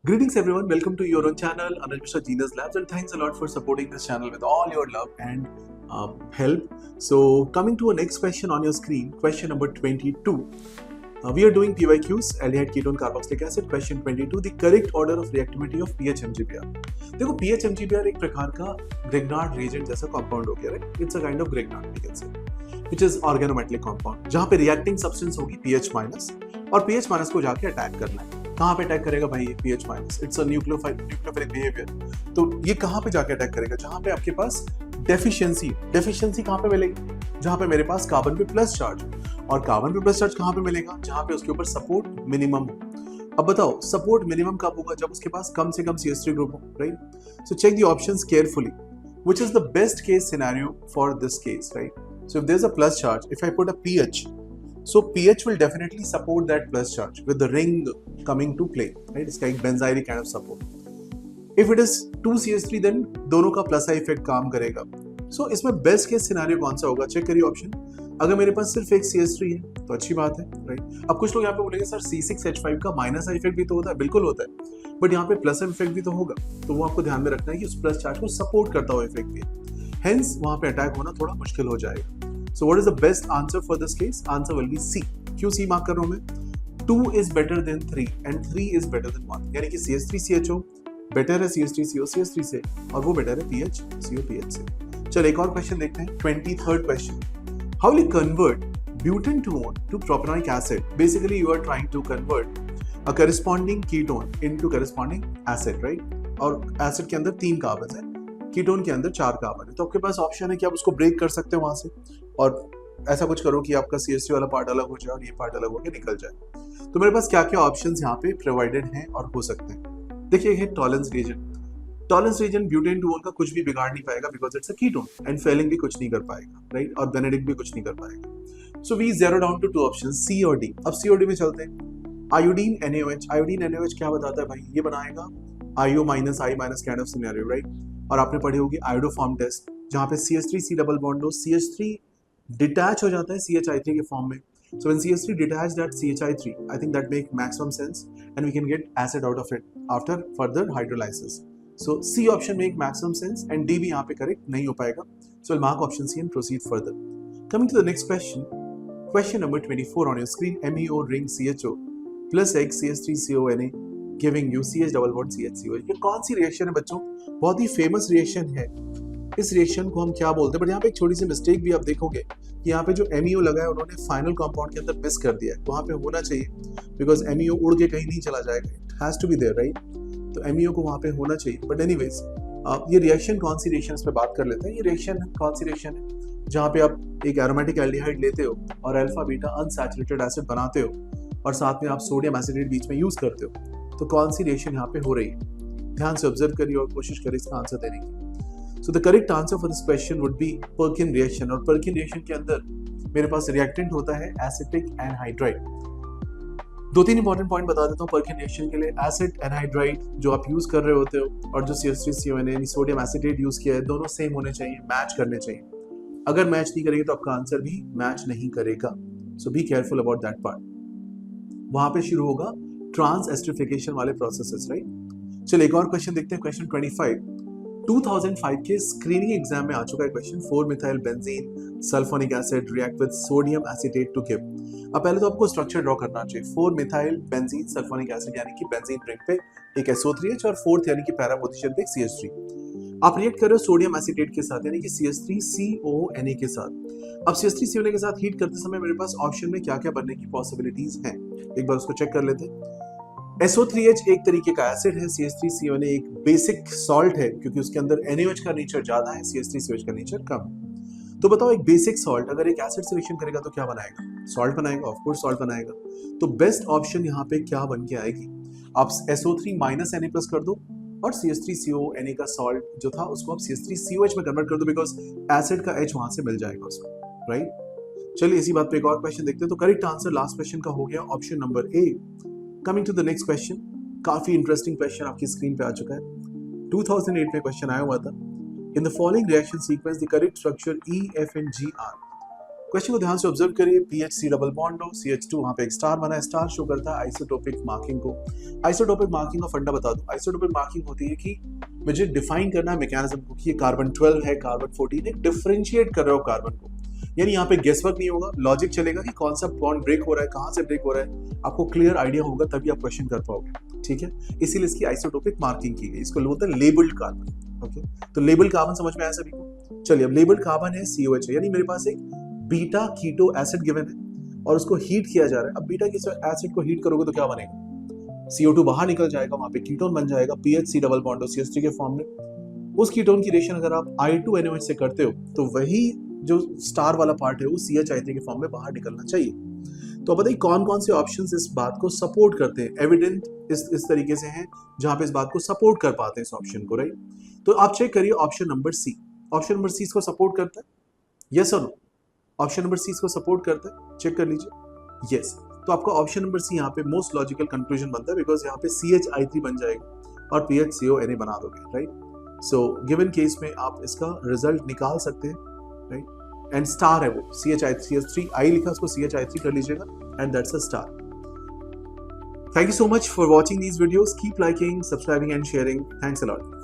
Greetings everyone, welcome to your own channel, Anuj Mishra Genius Labs, and thanks a lot for supporting this channel with all your love and help. So, coming to our next question on your screen, question number 22. We are doing PYQs, aldehyde ketone carboxylic acid. Question 22, the correct order of reactivity of PHMGPR. देखो PHMGPR एक प्रकार का Grignard reagent जैसा compound हो गया, right? It's a kind of Grignard, we can say, which is organometallic compound, जहाँ पे reacting substance होगी PH minus और PH minus को जाके अटैक करना है. कहाँ पे अटैक करेगा भाई ये PH minus? It's a nucleophilic behaviour. तो ये कहाँ पे जाके अटैक करेगा? जहाँ पे आपके पास डेफिशिएंसी कहाँ पे मिलेगी? जहाँ पे मेरे पास कार्बन पे प्लस चार्ज, और कार्बन पे प्लस चार्ज कहाँ पे मिलेगा? जहाँ पे उसके ऊपर सपोर्ट मिनिमम हो. अब बताओ सपोर्ट मिनिमम कब होगा? जब उसके पास कम से कम CH3 ग्रुप हो, right? So check the options carefully. Which is the best case scenario for this case, right? So if there's a plus charge, if I put a pH, so pH will definitely support that plus charge with the ring coming to play, right? It's like benzylic kind of support. If it is 2CH3, then दोनों का plus effect काम करेगा. So इसमें best case scenario कौन सा होगा? Check करिए option. अगर मेरे पास सिर्फ एक CH3 है तो अच्छी बात है, राइट? अब कुछ लोग यहाँ पे बोलेंगे सर C6H5 का माइनस इफेक्ट भी तो होता है. बिल्कुल होता है, बट यहाँ पे प्लस इफेक्ट भी तो होगा. तो वो आपको ध्यान में रखना है कि उस प्लस चार्ज को सपोर्ट करता हुआ इफेक्ट भी है. हेंस वहाँ पे अटैक होना थोड़ा मुश्किल हो जाएगा. So what is the best answer for this case? Answer will be C. क्यों C मार्क कर रहा हूँ मैं? 2 is better than 3 and 3 is better than 1. यानी कि CH3CHO बेटर है CH3CO CH3 से, और वो बेटर है PHCO PH से. चलो एक और क्वेश्चन देखते हैं. 23rd question. How will you convert butane to propanoic acid? Basically you are trying to convert a corresponding ketone into corresponding acid, right? और एसिड के अंदर 3 कार्बन है, कीटोन के अंदर 4 कार्बन है. तो आपके पास ऑप्शन है कि आप उसको ब्रेक कर सकते हो वहां से, और ऐसा कुछ करो कि आपका CH3 वाला पार्ट अलग हो जाए और ये पार्ट अलग होकर निकल जाए. तो मेरे पास क्या क्या ऑप्शंस यहाँ पे प्रोवाइडेड हैं और हो सकते हैं. देखिए है tolerance region. Tolerance region butane two का कुछ भी बिगाड़ नहीं पाएगा because it's a ketone, and Fehling भी कुछ नहीं कर पाएगा, राइट? और बेनेडिक्ट भी कुछ नहीं कर पाएगा. So we zero down to 2 options, C और D. अब C और D में चलते हैं. Iodine NaOH. आयोडीन NaOH क्या बताता है भाई? ये बनाएगा IO minus I minus kind of scenario, right? और आपने पढ़ी होगी आयोडोफॉर्म टेस्ट, जहाँ पे CH3C डबल बॉन्ड हो, CH3 डिटैच हो जाता है CHI3 के फॉर्म में. So when CH3 detached at CHI3, I think that make maximum sense and we can get acid out of it after further hydrolysis. So C option make maximum sense and D भी यहाँ पे correct नहीं हो पाएगा. So we'll mark option C and proceed further. Coming to the next question. Question number 24 on your screen. MEO ring CHO plus X CH3CONA giving you CH double bond CHCO. ये कौन सी reaction है बच्चों? बहुत ही famous reaction है. इस reaction को हम क्या बोलते हैं? बट यहाँ पे एक छोटी सी मिस्टेक भी आप देखोगे कि यहाँ पे जो MEO लगा है उन्होंने फाइनल कंपाउंड के अंदर मिस कर दिया है. वहाँ पे होना चाहिए बिकॉज MEO उड़ के कहीं नहीं चला जाएगा. It has to be there, right? तो MEO को वहाँ पे होना चाहिए. बट एनीवेज ये रिएक्शन कौन सी रिएक्शन पे बात कर लेते हैं. ये रिएक्शन कौन सी रिएक्शन है? जहाँ पे आप एक एरोमेटिक एल्डिहाइड लेते हो और अल्फा बीटा अनसैचुरेटेड एसिड बनाते हो और साथ में आप सोडियम एसिटेट बीच में यूज करते हो. तो कौन सी रिएक्शन यहाँ पे हो रही है? ध्यान से ऑब्जर्व करिए और कोशिश करिए इसका आंसर देने की. So the correct answer for this question would be Perkin reaction. और Perkin reaction के अंदर मेरे पास reactant होता है acetic anhydride. 2-3 इंपॉर्टेंट पॉइंट बता देता हूँ Perkin reaction के लिए. एसिड एनहाइड्राइड जो आप यूज कर रहे होते हो और जो CH3CONA यानी सोडियम एसिटेट यूज किया है, दोनों सेम होने चाहिए, मैच करने चाहिए. अगर मैच नहीं करेंगे तो आपका आंसर भी मैच नहीं करेगा. So be careful about that part. वहां पे शुरू होगा ट्रांस एस्टरिफिकेशन वाले प्रोसेसेस, राइट? चलिए एक और क्वेश्चन देखते हैं. क्वेश्चन 25. 2005 के स्क्रीनिंग एग्जाम में आ चुका है question. 4 methyl benzene sulphonic acid react with sodium acetate to give. अब पहले तो आपको स्ट्रक्चर ड्रॉ करना चाहिए. 4 मिथाइल बेंजीन सल्फोनिक एसिड यानी कि बेंजीन रिंग पे एक SO3H और 4th यानी कि पैरा पोजीशन पे एक CH3. आप रिएक्ट कर रहे हो सोडियम एसिटेट के साथ यानी कि CH3CONA के साथ. अब CH3CONA के साथ हीट करते समय मेरे पास ऑप्शन में क्या क्या बनने की पॉसिबिलिटीज हैं, एक बार उसको चेक कर लेते हैं. SO3H एक तरीके का एसिड है, CH3CONA एक बेसिक सॉल्ट है क्योंकि उसके अंदर NaOH का नेचर ज्यादा है, CH3COH का नेचर कम. तो बताओ एक बेसिक सॉल्ट अगर एक एसिड से रिएक्शन करेगा तो क्या बनाएगा? सॉल्ट बनाएगा, ऑफ कोर्स सॉल्ट बनाएगा. तो बेस्ट ऑप्शन यहाँ पे क्या बन के आएगी? आप SO3 माइनस Na प्लस कर दो और CH3CONA का सॉल्ट जो था उसको आप CH3COH में कन्वर्ट कर दो बिकॉज एसिड का H वहां से मिल जाएगा उसको, राइट? चलिए इसी बात पे एक और क्वेश्चन देखते हैं. तो करेक्ट आंसर लास्ट क्वेश्चन का हो गया option number A. Coming to the next question. काफी इंटरेस्टिंग क्वेश्चन आपकी स्क्रीन पे आ चुका है. 2008 में क्वेश्चन आया हुआ था. In the following reaction sequence the correct structure EFNGR question को ध्यान से ऑब्जर्व करिए। PHC डबल बॉन्ड हो, CH2 वहां पे एक स्टार बना है, स्टार शो करता है आइसोटोपिक मार्किंग को। आइसोटोपिक मार्किंग का फंडा बता दूं, आइसोटोपिक मार्किंग होती है कि मुझे डिफाइन करना है मैकेनिज्म को कि ये कार्बन 12 है, कार्बन 14 है, डिफरेंशिएट कर रहे हो कार्बन को। यानी यहाँ पे गेसवर्क नहीं होगा, लॉजिक चलेगा कि कौन सा बॉन्ड ब्रेक हो रहा है, कहाँ से ब्रेक हो रहा है, आपको क्लियर आइडिया होगा तभी आप क्वेश्चन कर पाओगे। ठीक है, इसीलिए इसकी आइसोटोपिक मार्किंग की गई। इसको बोलते हैं लेबल्ड कार्बन। ओके, तो लेबल्ड कार्बन समझ में आया सभी को? चलिए, अब लेबल्ड कार्बन है COH, यानी मेरे पास एक बीटा कीटो एसिड गिवन है और उसको हीट किया जा रहा है। अब बीटा कीटो एसिड को हीट करोगे तो क्या बनेगा? CO2 बाहर निकल जाएगा, वहां पे कीटोन बन जाएगा, PHC डबल बॉन्ड CH3 के फॉर्म में। उस कीटोन की रिएक्शन अगर आप I2NOH से करते हो तो वही जो स्टार वाला पार्ट है वो CHI3 के फॉर्म में बाहर निकलना चाहिए। तो बताइए कौन कौन से ऑप्शंस इस बात को सपोर्ट करते हैं? एविडेंट इस तरीके से हैं जहां पे इस बात को सपोर्ट कर पाते हैं इस ऑप्शन को, राइट? तो आप चेक करिए option number C। Option number C इसको सपोर्ट करता है, यस और नो? ऑप्शन नंबर C इसको सपोर्ट करता है, चेक कर लीजिए, यस। तो आपका ऑप्शन नंबर C यहाँ पे मोस्ट लॉजिकल कंक्लूजन बनता है, बिकॉज यहाँ पे CHI3 बन जाएगा और PHCONA बना दोगे, राइट? सो गिवन केस में आप इसका रिजल्ट निकाल सकते हैं, राइट? एंड स्टार है वो CHI3 आई लिखा, उसको CHI3 कर लीजिएगा and that's a star. Thank you so much for watching these videos. Keep liking, subscribing and sharing. Thanks a lot.